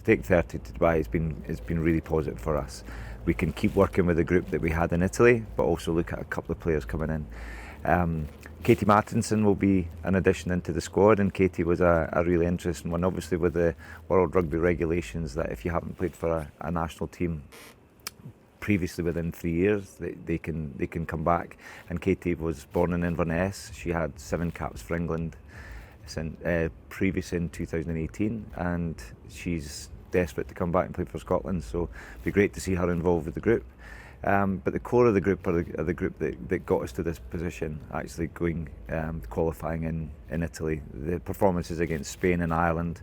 take 30 to Dubai has been really positive for us. We can keep working with the group that we had in Italy, but also look at a couple of players coming in. Katie Martinson will be an addition into the squad, and Katie was a really interesting one, obviously with the World Rugby regulations that if you haven't played for a national team previously within 3 years, they can come back. And Katie was born in Inverness. She had 7 caps for England previously in 2018, and she's desperate to come back and play for Scotland, so it'd be great to see her involved with the group. But the core of the group are the group that got us to this position, actually going qualifying in Italy. The performances against Spain and Ireland,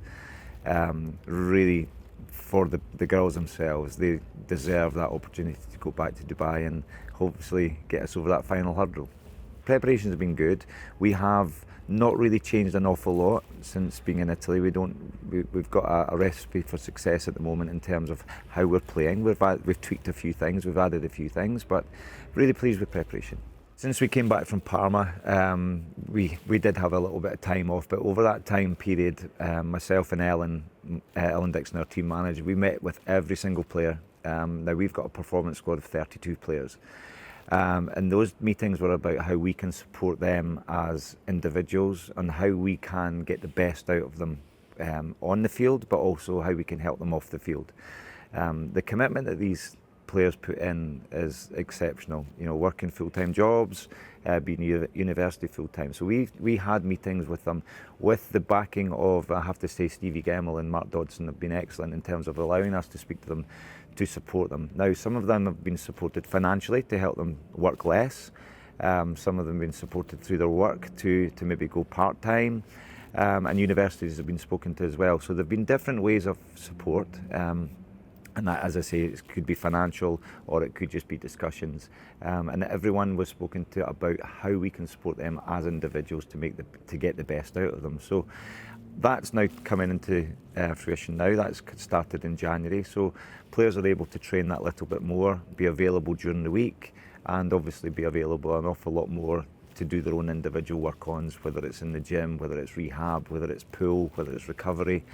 really for the girls themselves, they deserve that opportunity to go back to Dubai and hopefully get us over that final hurdle. Preparations have been good. We have not really changed an awful lot since being in Italy. We've got a recipe for success at the moment in terms of how we're playing. We've tweaked a few things, we've added a few things, but really pleased with preparation. Since we came back from Parma, we did have a little bit of time off, but over that time period, myself and Ellen Dixon, our team manager, we met with every single player. Now we've got a performance squad of 32 players. And those meetings were about how we can support them as individuals and how we can get the best out of them on the field, but also how we can help them off the field. The commitment that these players put in is exceptional. You know, working full-time jobs, being university full-time. So we had meetings with them with the backing of, I have to say, Stevie Gemmell and Mark Dodson have been excellent in terms of allowing us to speak to them, to support them. Now, some of them have been supported financially to help them work less. Some of them have been supported through their work to maybe go part-time. And universities have been spoken to as well. So there have been different ways of support. And that, as I say, it could be financial or it could just be discussions. And everyone was spoken to about how we can support them as individuals to get the best out of them. So that's now coming into fruition now. That's started in January. So players are able to train that little bit more, be available during the week, and obviously be available an awful lot more to do their own individual work-ons, whether it's in the gym, whether it's rehab, whether it's pool, whether it's recovery.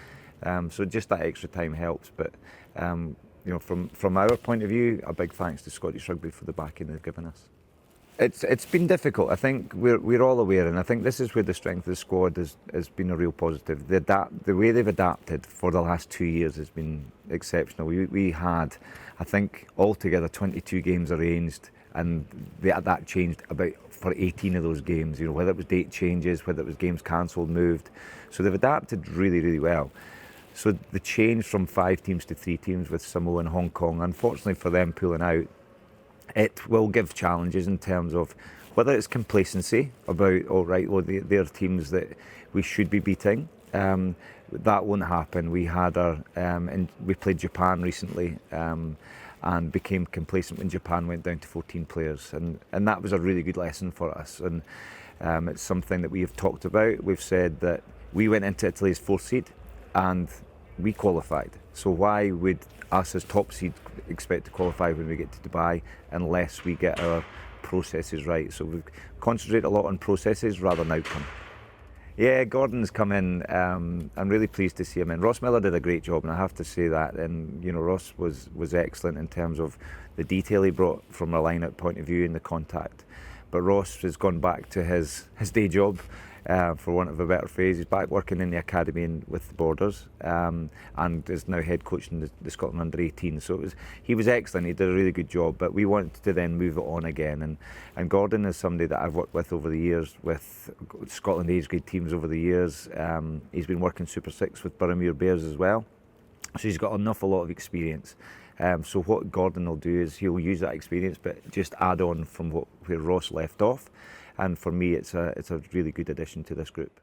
So just that extra time helps. But you know, from our point of view, a big thanks to Scottish Rugby for the backing they've given us. It's been difficult. I think we're all aware, and I think this is where the strength of the squad has been a real positive. The way they've adapted for the last 2 years has been exceptional. We had, I think, altogether 22 games arranged, and that changed about for 18 of those games. You know, whether it was date changes, whether it was games cancelled, moved. So they've adapted really, really well. So the change from 5 teams to 3 teams with Samoa and Hong Kong, unfortunately for them pulling out, it will give challenges in terms of whether it's complacency about, all right, well, they're teams that we should be beating. That won't happen. We had we played Japan recently and became complacent when Japan went down to 14 players. And that was a really good lesson for us. And it's something that we have talked about. We've said that we went into Italy as 4th seed and we qualified. So why would us as top seed expect to qualify when we get to Dubai unless we get our processes right? So we've concentrated a lot on processes rather than outcome. Yeah, Gordon's come in. I'm really pleased to see him in. Ross Miller did a great job, and I have to say that. And you know, Ross was excellent in terms of the detail he brought from a line-out point of view and the contact. But Ross has gone back to his day job, for want of a better phrase. He's back working in the academy with the Borders, and is now head coaching the Scotland under-18. So he was excellent. He did a really good job. But we wanted to then move it on again. And Gordon is somebody that I've worked with over the years, with Scotland age grade teams over the years. He's been working Super 6 with Boroughmuir Bears as well. So he's got an awful lot of experience. So what Gordon will do is he'll use that experience, but just add on from where Ross left off. And for me, it's a really good addition to this group.